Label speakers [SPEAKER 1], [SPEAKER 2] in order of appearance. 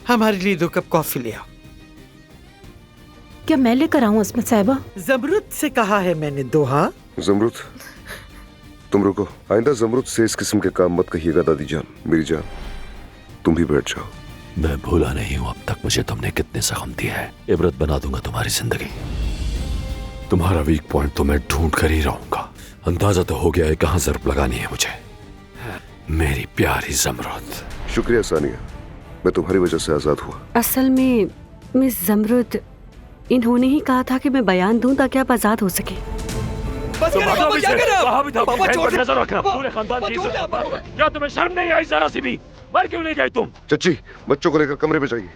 [SPEAKER 1] हमारे लिए 2 cup coffee ले आओ।
[SPEAKER 2] क्या मैं लेकर आऊं अस्मत साहिबा?
[SPEAKER 1] जमरुद से कहा है मैंने दो। हाँ
[SPEAKER 3] जमरुद, तुम रुको। आइंदा जमरुद से इस किस्म के काम मत कहिएगा दादी जान। मेरी जान, तुम भी बैठ जाओ।
[SPEAKER 4] मैं भूला नहीं हूं अब तक मुझे तुमने कितने जख्म दिए हैं। इबरत बना दूंगा तुम्हारी जिंदगी। तुम्हारा वीक पॉइंट तो मैं ढूंढ कर ही रहूंगा। अंदाजा तो हो गया है कहां जरब लगानी है मुझे। मेरी प्यारी जमरुद।
[SPEAKER 3] शुक्रिया सानिया, मैं तुम्हारी वजह से आजाद हुआ।
[SPEAKER 2] असल में मिस जमरुद, इन्होंने ही कहा था कि मैं बयान दूं ताकि आप आजाद हो सके।
[SPEAKER 4] वहां भी था, अपनी बहन पर नजर रखना। पूरे खानदान की इज्जत। क्या तुम्हें शर्म नहीं आई जरा सी भी? मर क्यों नहीं गई तुम?
[SPEAKER 3] चच्ची, बच्चों को लेकर कमरे में जाइए।